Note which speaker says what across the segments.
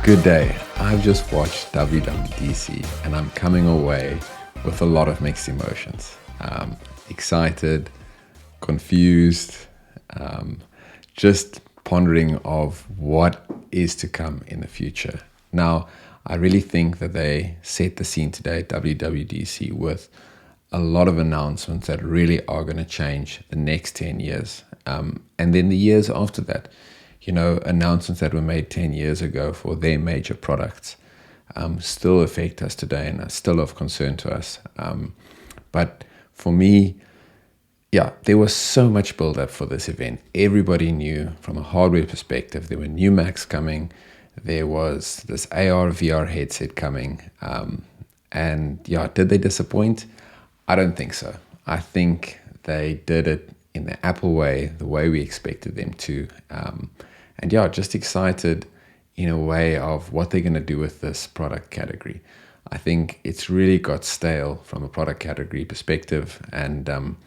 Speaker 1: Good day. I've just watched WWDC and I'm coming away with a lot of mixed emotions. Excited, confused, just pondering of what is to come in the future. Now, I really think that they set the scene today at WWDC with a lot of announcements that really are going to change the next 10 years. And then the years after that, announcements that were made 10 years ago for their major products still affect us today and are still of concern to us. But for me, there was so much build-up for this event. Everybody knew from a hardware perspective, there were new Macs coming. There was this AR, VR headset coming. Did they disappoint? I don't think so. I think they did it in the Apple way, the way we expected them to. Just excited in a way of what they're going to do with this product category. I think it's really got stale from a product category perspective. And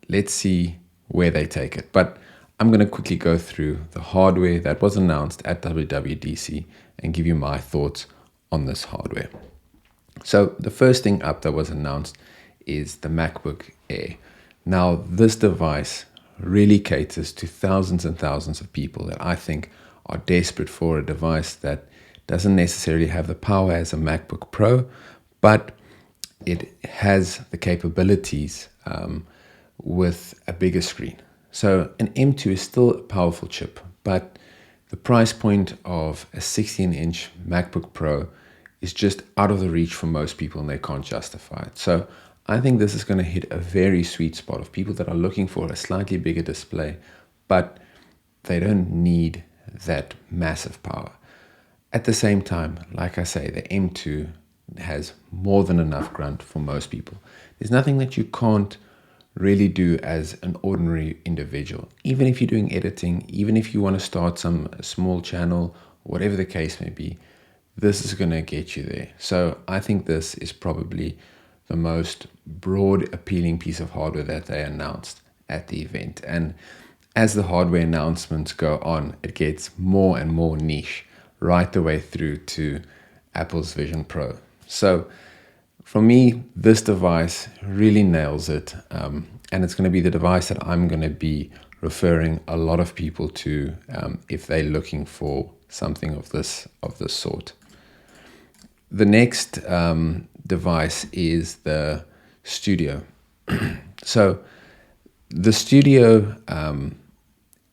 Speaker 1: let's see where they take it. But I'm going to quickly go through the hardware that was announced at WWDC and give you my thoughts on this hardware. So the first thing up that was announced is the MacBook Air. Now, this device really caters to thousands and thousands of people that I think are desperate for a device that doesn't necessarily have the power as a MacBook Pro, but it has the capabilities with a bigger screen. So an M2 is still a powerful chip, but the price point of a 16-inch MacBook Pro is just out of the reach for most people and they can't justify it. So I think this is going to hit a very sweet spot of people that are looking for a slightly bigger display, but they don't need that massive power. At the same time, like I say, the M2 has more than enough grunt for most people. There's nothing that you can't really do as an ordinary individual. Even if you're doing editing, even if you want to start some small channel, whatever the case may be, this is going to get you there. So I think this is probably the most broad appealing piece of hardware that they announced at the event. And as the hardware announcements go on, it gets more and more niche right the way through to Apple's Vision Pro. So for me, this device really nails it. And it's going to be the device that I'm going to be referring a lot of people to if they're looking for something of this sort. The next device is the Studio. So the Studio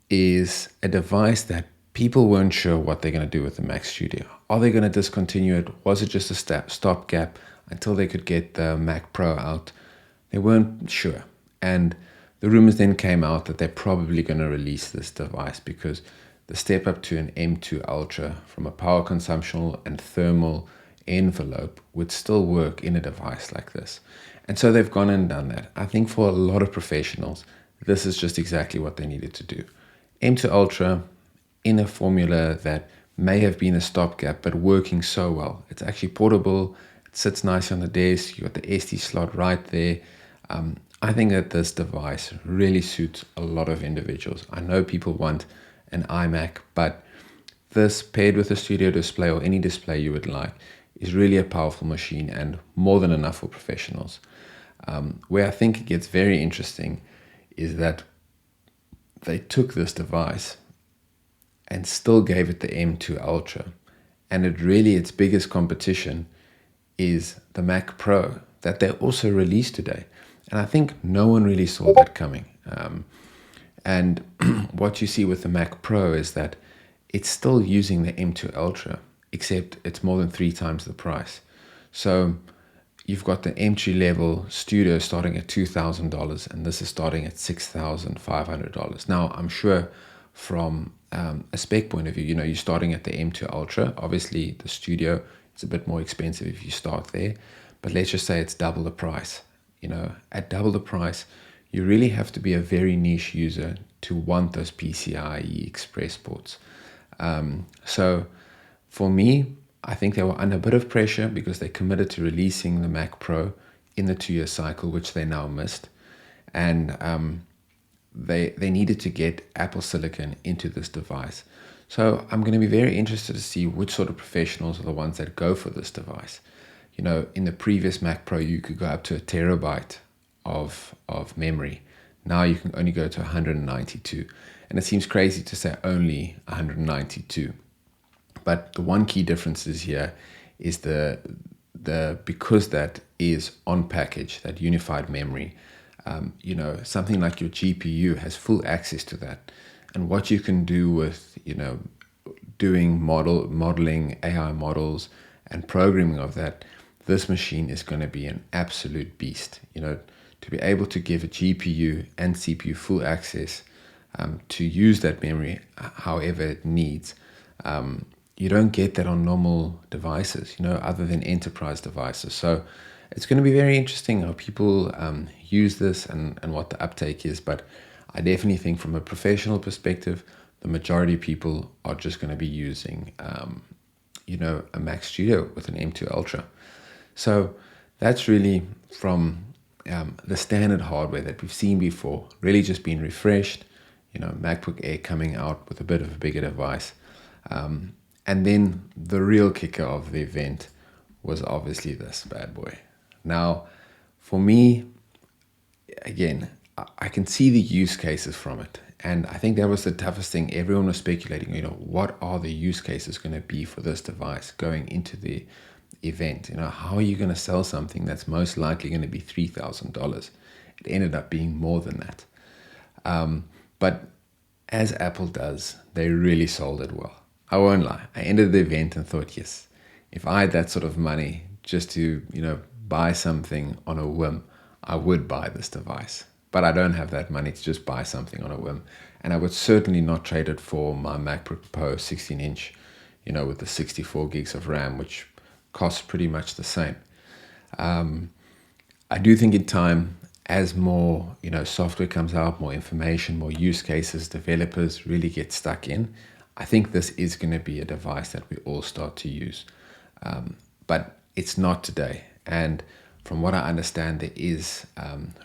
Speaker 1: is a device that people weren't sure what they're going to do with the Mac Studio. Are they going to discontinue it? Was it just a stopgap until they could get the Mac Pro out? They weren't sure. And the rumors then came out that they're probably going to release this device because the step up to an M2 Ultra from a power consumption and thermal envelope would still work in a device like this. And so they've gone and done that. I think for a lot of professionals, this is just exactly what they needed to do. M2 Ultra in a formula that may have been a stopgap, but working so well. It's actually portable. It sits nicely on the desk. You got the SD slot right there. I think that this device really suits a lot of individuals. I know people want an iMac, but this paired with a Studio display or any display you would like is really a powerful machine and more than enough for professionals. Where I think it gets very interesting is that they took this device and still gave it the M2 Ultra. And its biggest competition is the Mac Pro that they also released today. And I think no one really saw that coming. And what you see with the Mac Pro is that it's still using the M2 Ultra, except it's more than 3 times the price. So you've got the entry level Studio starting at $2,000 and this is starting at $6,500. Now, I'm sure from a spec point of view, you're starting at the M2 Ultra. Obviously, the Studio, it's a bit more expensive if you start there. But let's just say it's double the price. At double the price, you really have to be a very niche user to want those PCIe Express ports. So for me, I think they were under a bit of pressure because they committed to releasing the Mac Pro in the 2-year cycle, which they now missed. And they needed to get Apple Silicon into this device. So I'm going to be very interested to see which sort of professionals are the ones that go for this device. In the previous Mac Pro, you could go up to a terabyte of memory. Now you can only go to 192. And it seems crazy to say only 192. But the one key difference is here is because that is on package, that unified memory, something like your GPU has full access to that. And what you can do with, doing modeling, AI models and programming of that, this machine is going to be an absolute beast. To be able to give a GPU and CPU full access to use that memory however it needs. You don't get that on normal devices, other than enterprise devices. So it's going to be very interesting how people use this and what the uptake is. But I definitely think from a professional perspective, the majority of people are just going to be using, a Mac Studio with an M2 Ultra. So that's really from the standard hardware that we've seen before, really just been refreshed. MacBook Air coming out with a bit of a bigger device. And then the real kicker of the event was obviously this bad boy. Now, for me, again, I can see the use cases from it. And I think that was the toughest thing. Everyone was speculating, what are the use cases going to be for this device going into the event? How are you going to sell something that's most likely going to be $3,000? It ended up being more than that. But as Apple does, they really sold it well. I won't lie. I ended the event and thought, yes, if I had that sort of money just to, buy something on a whim, I would buy this device. But I don't have that money to just buy something on a whim. And I would certainly not trade it for my MacBook Pro 16-inch, with the 64 gigs of RAM, which costs pretty much the same. I do think in time, as more, software comes out, more information, more use cases, developers really get stuck in, I think this is going to be a device that we all start to use. But it's not today. And from what I understand, there is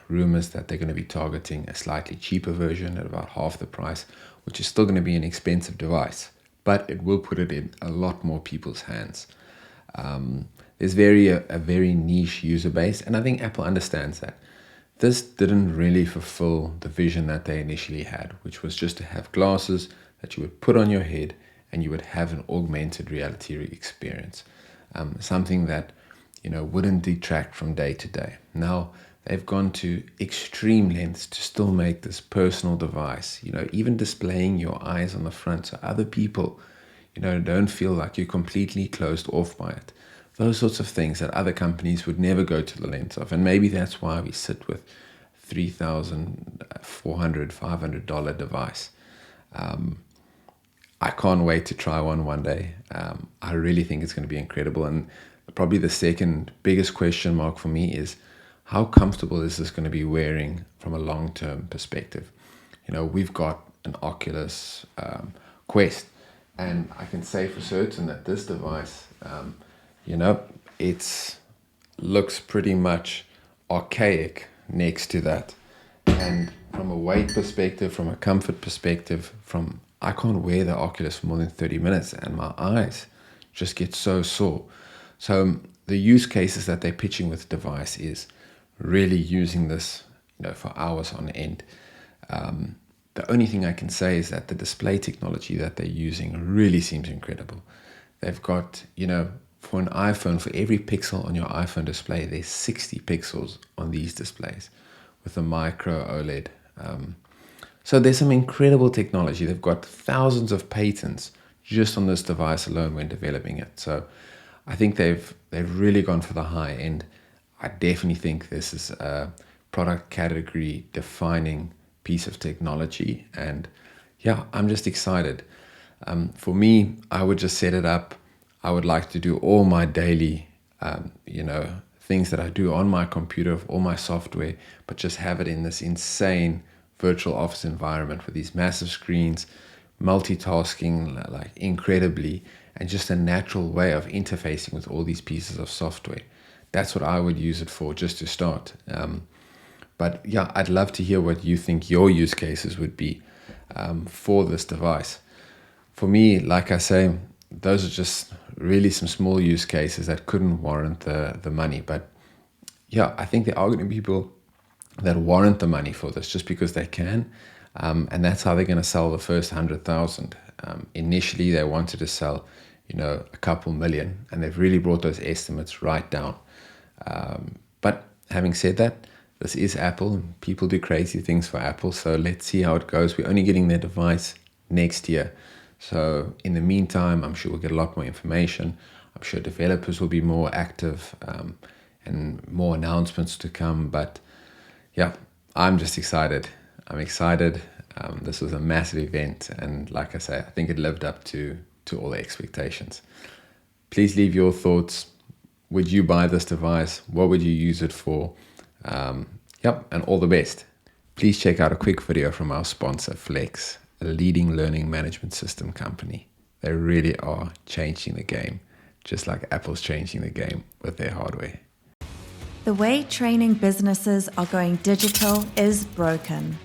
Speaker 1: rumors that they're going to be targeting a slightly cheaper version at about half the price, which is still going to be an expensive device, but it will put it in a lot more people's hands. There's a very niche user base, and I think Apple understands that. This didn't really fulfill the vision that they initially had, which was just to have glasses that you would put on your head and you would have an augmented reality experience. Something that, wouldn't detract from day to day. Now, they've gone to extreme lengths to still make this personal device, even displaying your eyes on the front so other people, don't feel like you're completely closed off by it. Those sorts of things that other companies would never go to the lengths of. And maybe that's why we sit with $3,400, $500 device. I can't wait to try one day. I really think it's going to be incredible. And probably the second biggest question mark for me is how comfortable is this going to be wearing from a long-term perspective? We've got an Oculus Quest, and I can say for certain that this device, it looks pretty much archaic next to that. And from a weight perspective, from a comfort perspective, I can't wear the Oculus for more than 30 minutes and my eyes just get so sore. So the use cases that they're pitching with the device is really using this, for hours on end. The only thing I can say is that the display technology that they're using really seems incredible. They've got, for an iPhone, for every pixel on your iPhone display, there's 60 pixels on these displays with a micro OLED. So there's some incredible technology. They've got thousands of patents just on this device alone when developing it. So I think they've really gone for the high end. I definitely think this is a product category defining piece of technology. And yeah, I'm just excited. For me, I would just set it up. I would like to do all my daily, things that I do on my computer, all my software, but just have it in this insane virtual office environment with these massive screens, multitasking like incredibly, and just a natural way of interfacing with all these pieces of software. That's what I would use it for, just to start. But yeah, I'd love to hear what you think your use cases would be for this device. For me, like I say, those are just really some small use cases that couldn't warrant the money. But yeah, I think there are going to be people that warrant the money for this just because they can. And that's how they're going to sell the first 100,000. Initially, they wanted to sell, a couple million, and they've really brought those estimates right down. But having said that, this is Apple, and people do crazy things for Apple. So let's see how it goes. We're only getting their device next year. So in the meantime, I'm sure we'll get a lot more information. I'm sure developers will be more active and more announcements to come. But yeah, I'm just excited. I'm excited. This was a massive event. And like I say, I think it lived up to all the expectations. Please leave your thoughts. Would you buy this device? What would you use it for? And all the best. Please check out a quick video from our sponsor, Flex, a leading learning management system company. They really are changing the game, just like Apple's changing the game with their hardware.
Speaker 2: The way training businesses are going digital is broken.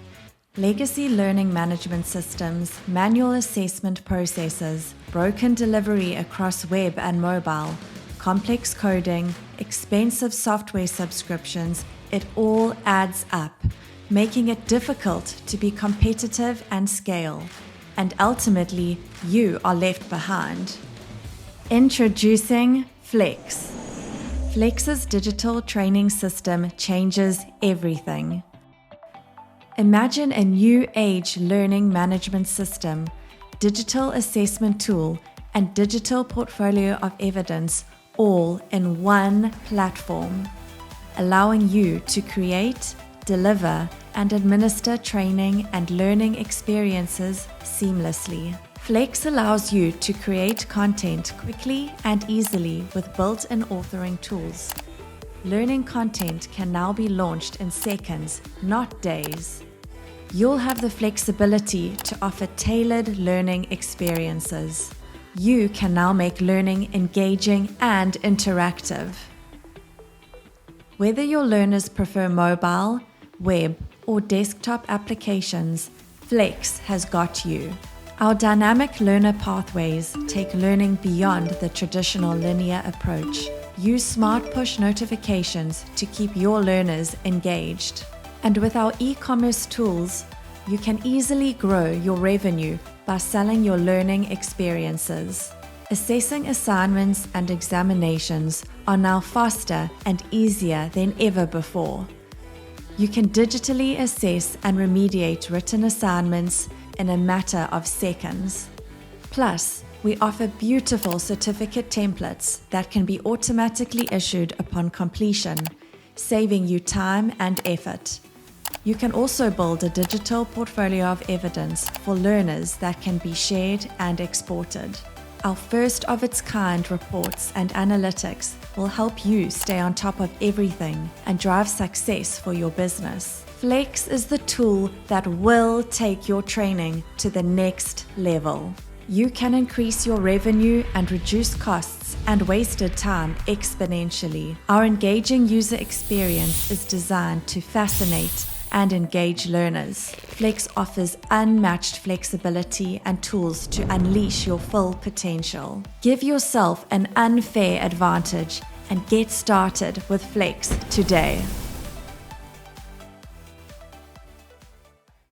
Speaker 2: Legacy learning management systems, manual assessment processes, broken delivery across web and mobile, complex coding, expensive software subscriptions, it all adds up, making it difficult to be competitive and scale. And ultimately, you are left behind. Introducing Flex. Flex's digital training system changes everything. Imagine a new age learning management system, digital assessment tool, and digital portfolio of evidence all in one platform, allowing you to create, deliver, and administer training and learning experiences seamlessly. Flex allows you to create content quickly and easily with built-in authoring tools. Learning content can now be launched in seconds, not days. You'll have the flexibility to offer tailored learning experiences. You can now make learning engaging and interactive. Whether your learners prefer mobile, web, or desktop applications, Flex has got you. Our dynamic learner pathways take learning beyond the traditional linear approach. Use smart push notifications to keep your learners engaged. And with our e-commerce tools, you can easily grow your revenue by selling your learning experiences. Assessing assignments and examinations are now faster and easier than ever before. You can digitally assess and remediate written assignments in a matter of seconds. Plus, we offer beautiful certificate templates that can be automatically issued upon completion, saving you time and effort. You can also build a digital portfolio of evidence for learners that can be shared and exported. Our first-of-its-kind reports and analytics will help you stay on top of everything and drive success for your business. Flex is the tool that will take your training to the next level. You can increase your revenue and reduce costs and wasted time exponentially. Our engaging user experience is designed to fascinate and engage learners. Flex offers unmatched flexibility and tools to unleash your full potential. Give yourself an unfair advantage and get started with Flex today.